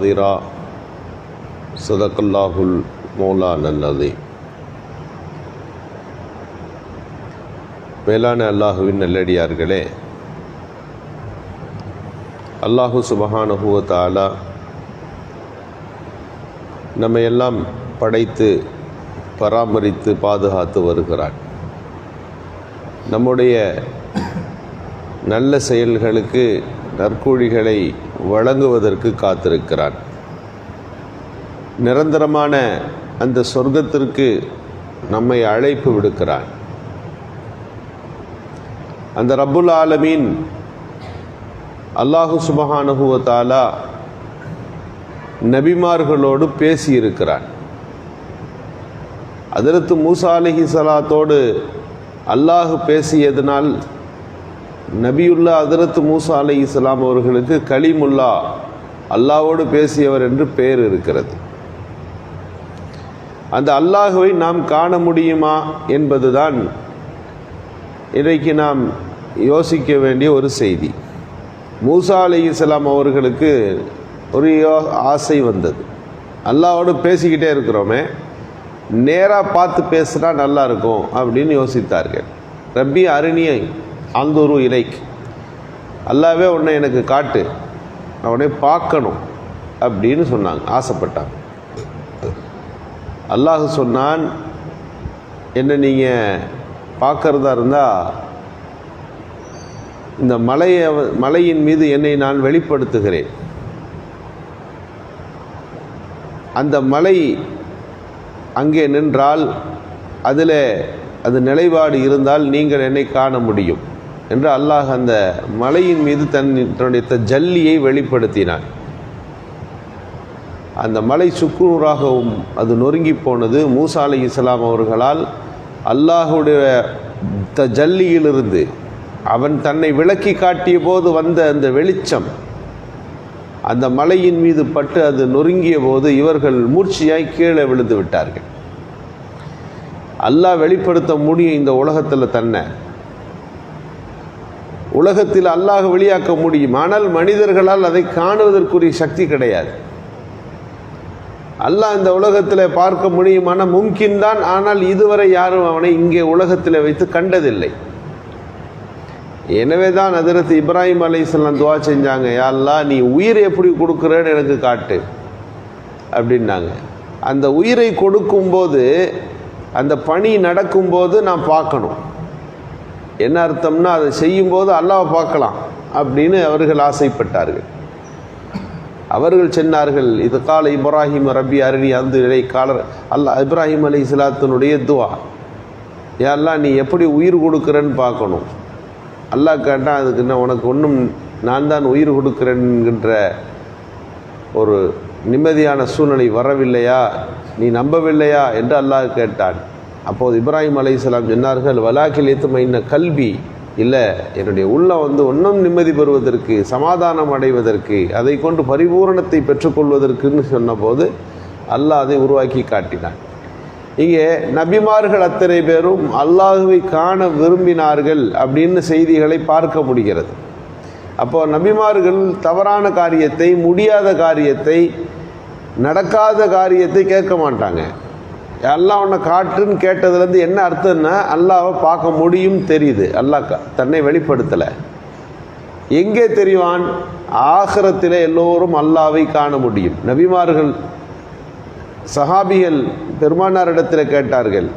ذرا صدق الله المولانا العظيم. மேலான அல்லாஹுவின் நல்லடியார்களே, அல்லாஹு சுப்ஹானஹு வ தஆலா நம்மை எல்லாம் படைத்து பராமரித்து பாதுகாத்து வருகிறான். நம்முடைய நல்ல செயல்களுக்கு நற்கூலிகளை வழங்குவதற்கு காத்திருக்கிறான். நிரந்தரமான அந்த சொர்க்கத்திற்கு நம்மை அழைப்பு விடுக்கிறான். அந்த ரப்புல் ஆலமீன் அல்லாஹு சுப்ஹானஹு வ தஆலா நபிமார்களோடு பேசியிருக்கிறான். ஹஜ்ரத் மூசா அலைஹிஸ்ஸலாத்தோடு அல்லாஹ் பேசியதனால் நபியுல்லா ஹஜ்ரத் மூசா அலைஹிஸ்ஸலாம் அவர்களுக்கு கலீமுல்லா, அல்லாஹ்வோடு பேசியவர் என்று பெயர் இருக்கிறது. அந்த அல்லாஹுவை நாம் காண முடியுமா என்பதுதான் இன்றைக்கு நாம் யோசிக்க வேண்டிய ஒரு செய்தி. மூசா அலைஹிஸ்ஸலாம் அவர்களுக்கு ஒரு ஆசை வந்தது. அல்லாஹ்வோடு பேசிக்கிட்டே இருக்கிறோமே, நேராக பார்த்து பேசுனா நல்லா இருக்கும் அப்படின்னு யோசித்தார்கள். ரப்பி அருணியை அந்துரு இலைக், அல்லாவே உன்னை எனக்கு காட்டு, நான் உன்னை பார்க்கணும் அப்படின்னு சொன்னாங்க, ஆசைப்பட்டாங்க. அல்லாஹ் சொன்னான், என்ன நீங்கள் பார்க்கறதா இருந்தால் இந்த மலையின் மீது என்னை நான் வெளிப்படுத்துகிறேன். அந்த மலை அங்கே நின்றால் அதில் அது நிலைப்பாடு இருந்தால் நீங்கள் என்னை காண முடியும் என்று அல்லாஹ் அந்த மலையின் மீது தன்னுடைய ஜல்லியை வெளிப்படுத்தினான். அந்த மலை சுக்குநூறாகவும் அது நொறுங்கி போனது. மூசா அலைஹிஸ்ஸலாம் அவர்களால் அல்லாஹுடைய ஜல்லியிலிருந்து அவன் தன்னை விளக்கி காட்டிய போது வந்த அந்த வெளிச்சம் அந்த மலையின் மீது பட்டு அது நொறுங்கிய போது இவர்கள் மூர்ச்சியாய் கீழே விழுந்து விட்டார்கள். அல்லாஹ் வெளிப்படுத்த முடியும் இந்த உலகத்தில், தன்னை உலகத்தில் அல்லாஹ் வெளியாக்க முடியும். ஆனால் மனிதர்களால் அதை காணுவதற்குரிய சக்தி கிடையாது. அல்லாஹ் இந்த உலகத்தில் பார்க்க முடியுமான மும்கின் தான். ஆனால் இதுவரை யாரும் அவனை இங்கே உலகத்தில் வைத்து கண்டதில்லை. எனவே தான் ஹஜ்ரத் இப்ராஹிம் அலைஹிஸ்ஸலாம் துஆ செஞ்சாங்க, யா அல்லாஹ் நீ உயிரை எப்படி கொடுக்குறேன்னு எனக்கு காட்டு அப்படின்னாங்க. அந்த உயிரை கொடுக்கும்போது, அந்த பணி நடக்கும்போது நான் பார்க்கணும். என்ன அர்த்தம்னா, அதை செய்யும்போது அல்லாஹ் பார்க்கலாம் அப்படின்னு அவர்கள் ஆசைப்பட்டார்கள். அவர்கள் சொன்னார்கள், இது கால இப்ராஹிம் ரப்பி அருணி அந்த இலை காலர் அல்லாஹ் இப்ராஹிம் அலைஹிஸ்ஸலாத்தினுடைய துஆ, யா அல்லாஹ் நீ எப்படி உயிர் கொடுக்குறேன்னு பார்க்கணும். அல்லாஹ் கேட்டால் அதுக்கு என்ன, உனக்கு ஒன்றும் நான் தான் உயிர் கொடுக்குறேன்கின்ற ஒரு நிம்மதியான சூழ்நிலை வரவில்லையா, நீ நம்பவில்லையா என்று அல்லாஹ் கேட்டான். அப்போது இப்ராஹிம் அலைஹிஸ்ஸலாம் சொன்னார்கள், வலாக்கில் எத்துமைன்ன கல்வி, இல்லை என்னுடைய உள்ளம் இன்னும் நிம்மதி பெறுவதற்கு, சமாதானம் அடைவதற்கு, அதை கொண்டு பரிபூரணத்தை பெற்றுக்கொள்வதற்குன்னு சொன்னபோது அல்லாஹ் அதை உருவாக்கி காட்டினான். இங்கே நபிமார்கள் அத்தனை பேரும் அல்லாஹுவை காண விரும்பினார்கள் அப்படின்னு செய்திகளை பார்க்க முடிகிறது. அப்போ நபிமார்கள் தவறான காரியத்தை, முடியாத காரியத்தை, நடக்காத காரியத்தை கேட்க மாட்டாங்க. அல்லாஹ் உன்னை காட்டுன்னு கேட்டதுலேருந்து என்ன அர்த்தம்னா, அல்லாஹ்வை பார்க்க முடியும் தெரியுது. அல்லாஹ் தன்னை வெளிப்படுத்தலை. எங்கே தெரிவான்? ஆகிரத்தில் எல்லோரும் அல்லாஹ்வை காண முடியும். நபிமார்கள், சஹாபிகள் பெருமானாரிடத்தில் கேட்டார்கள்,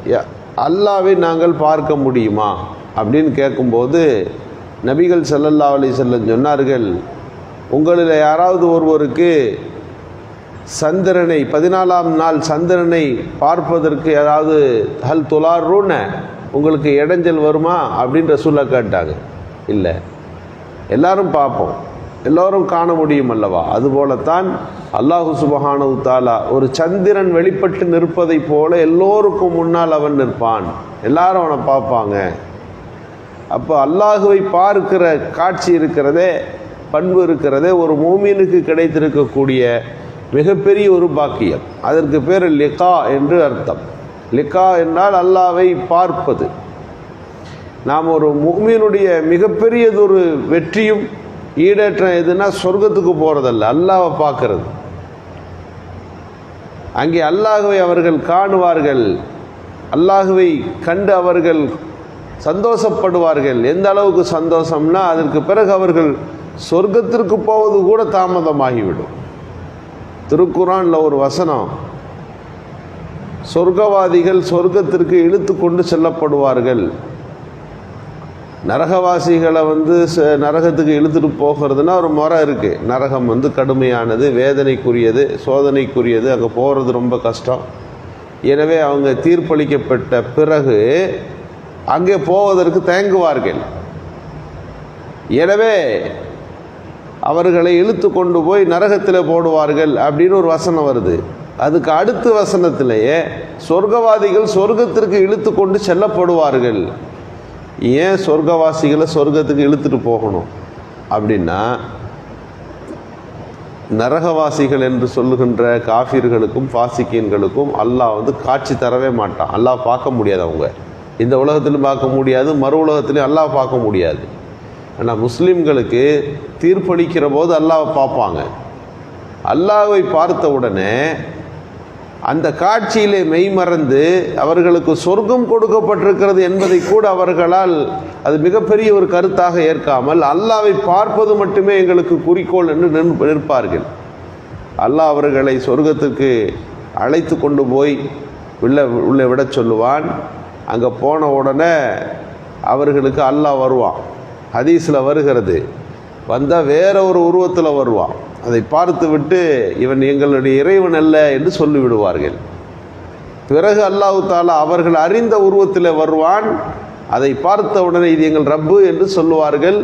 அல்லாஹ்வை நாங்கள் பார்க்க முடியுமா அப்படின்னு கேட்கும்போது நபிகள் ஸல்லல்லாஹு அலைஹி வஸல்லம் சொன்னார்கள், உங்களில் யாராவது ஒருவருக்கு சந்திரனை 14ஆம் நாள் சந்திரனை பார்ப்பதற்கு ஏதாவது ஹல் துலாருன, உங்களுக்கு இடைஞ்சல் வருமா அப்படின்னு ரசூலா கேட்டாங்க. இல்லை, எல்லாரும் பார்ப்போம், எல்லோரும் காண முடியும் அல்லவா. அதுபோலத்தான் அல்லாஹு சுப்ஹானஹு தஆலா ஒரு சந்திரன் வெளிப்பட்டு நிற்பதை போல எல்லோருக்கும் முன்னால் அவன் நிற்பான், எல்லாரும் அவனை பார்ப்பாங்க. அப்போ அல்லாஹுவை பார்க்கிற காட்சி இருக்கிறதே, பண்பு இருக்கிறதே, ஒரு மூமினுக்கு கிடைத்திருக்கக்கூடிய மிகப்பெரிய ஒரு பாக்கியம். அதற்கு பேர் லிகா என்று அர்த்தம். லிகா என்றால் அல்லாஹ்வை பார்ப்பது. நாம் ஒரு முஃமினுடைய மிகப்பெரியதொரு வெற்றியும் ஈடேற்றம் எதுனா சொர்க்கத்துக்கு போகிறதல்ல, அல்லாஹ்வை பார்க்கறது. அங்கே அல்லாஹ்வை அவர்கள் காணுவார்கள். அல்லாஹ்வை கண்டு அவர்கள் சந்தோஷப்படுவார்கள். எந்த அளவுக்கு சந்தோஷம்னா, அதற்கு பிறகு அவர்கள் சொர்க்கத்திற்கு போவது கூட தாமதமாகிவிடும். திருக்குர்ஆன்ல ஒரு வசனம், சொர்க்கவாதிகள் சொர்க்கத்திற்கு இழுத்து கொண்டு செல்லப்படுவார்கள். நரகவாசிகளை நரகத்துக்கு இழுத்துட்டு போகிறதுனா ஒரு முறை இருக்குது. நரகம் கடுமையானது, வேதனைக்குரியது, சோதனைக்குரியது, அங்கே போகிறது ரொம்ப கஷ்டம். எனவே அவங்க தீர்ப்பளிக்கப்பட்ட பிறகு அங்கே போவதற்கு தயங்குவார்கள். எனவே அவர்களை இழுத்து கொண்டு போய் நரகத்தில் போடுவார்கள் அப்படின்னு ஒரு வசனம் வருது. அதுக்கு அடுத்த வசனத்திலேயே சொர்க்கவாதிகள் சொர்க்கத்திற்கு இழுத்து கொண்டு செல்லப்படுவார்கள். ஏன் சொர்க்கவாசிகளை சொர்க்கத்துக்கு இழுத்துட்டு போகணும் அப்படின்னா, நரகவாசிகள் என்று சொல்லுகின்ற காஃபிர்களுக்கும் ஃபாசிக்கீன்களுக்கும் அல்லாஹ் காட்சி தரவே மாட்டான். அல்லாஹ் பார்க்க முடியாது. அவங்க இந்த உலகத்திலும் பார்க்க முடியாது, மறு உலகத்திலும் அல்லாஹ் பார்க்க முடியாது. ஆனால் முஸ்லீம்களுக்கு தீர்ப்பளிக்கிற போது அல்லாஹ்வை பார்ப்பாங்க. அல்லாஹ்வை பார்த்த உடனே அந்த காட்சியிலே மெய்மறந்து அவர்களுக்கு சொர்க்கம் கொடுக்கப்பட்டிருக்கிறது என்பதை கூட அவர்களால் அது மிகப்பெரிய ஒரு கருத்தாக ஏற்காமல் அல்லாஹ்வை பார்ப்பது மட்டுமே எங்களுக்கு குறிக்கோள் என்று நிற்பார்கள். அல்லாஹ் அவர்களை சொர்க்கத்துக்கு அழைத்து கொண்டு போய் உள்ளே விட சொல்லுவான். அங்கே போன உடனே அவர்களுக்கு அல்லாஹ் வருவான். ஹதீஸில் வருகிறது, வந்தால் வேற ஒரு உருவத்தில் வருவான். அதை பார்த்து விட்டு இவன் எங்களுடைய இறைவன் அல்ல என்று சொல்லிவிடுவார்கள். பிறகு அல்லாஹு தாலா அவர்கள் அறிந்த உருவத்தில் வருவான். அதை பார்த்த உடனே இது எங்கள் ரப்பு என்று சொல்லுவார்கள்.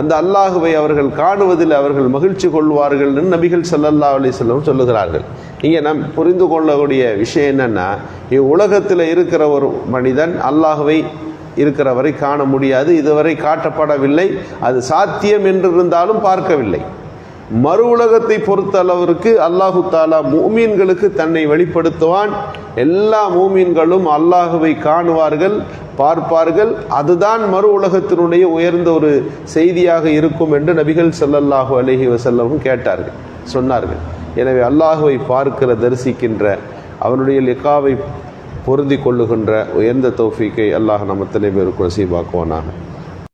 அந்த அல்லாஹுவை அவர்கள் காணுவதில் அவர்கள் மகிழ்ச்சி கொள்வார்கள் என்று நபிகள் ஸல்லல்லாஹு அலைஹி வஸல்லம் சொல்லுகிறார்கள். இங்கே நாம் புரிந்து கொள்ளக்கூடிய விஷயம் என்னன்னா, உலகத்தில் இருக்கிற ஒரு மனிதன் அல்லாஹுவை இருக்கிறவரை காண முடியாது. இதுவரை காட்டப்படவில்லை. அது சாத்தியம் என்றிருந்தாலும் பார்க்கவில்லை. மறு உலகத்தை பொறுத்த அளவிற்கு அல்லாஹு தாலா மூமீன்களுக்கு தன்னை வெளிப்படுத்துவான். எல்லா மூமீன்களும் அல்லாஹுவை காணுவார்கள், பார்ப்பார்கள். அதுதான் மறு உலகத்தினுடைய உயர்ந்த ஒரு செய்தியாக இருக்கும் என்று நபிகள் ஸல்லல்லாஹு அலைஹி வஸல்லம் சொன்னார்கள். எனவே அல்லாஹுவை பார்க்கிற, தரிசிக்கின்ற, அவனுடைய லிகாவை பொருந்தி கொள்ளுகின்ற உயர்ந்த தௌஃபீக்கை அல்லாஹ் நம்ம அத்தனை பேருக்கு நசீபாக்குவானாக.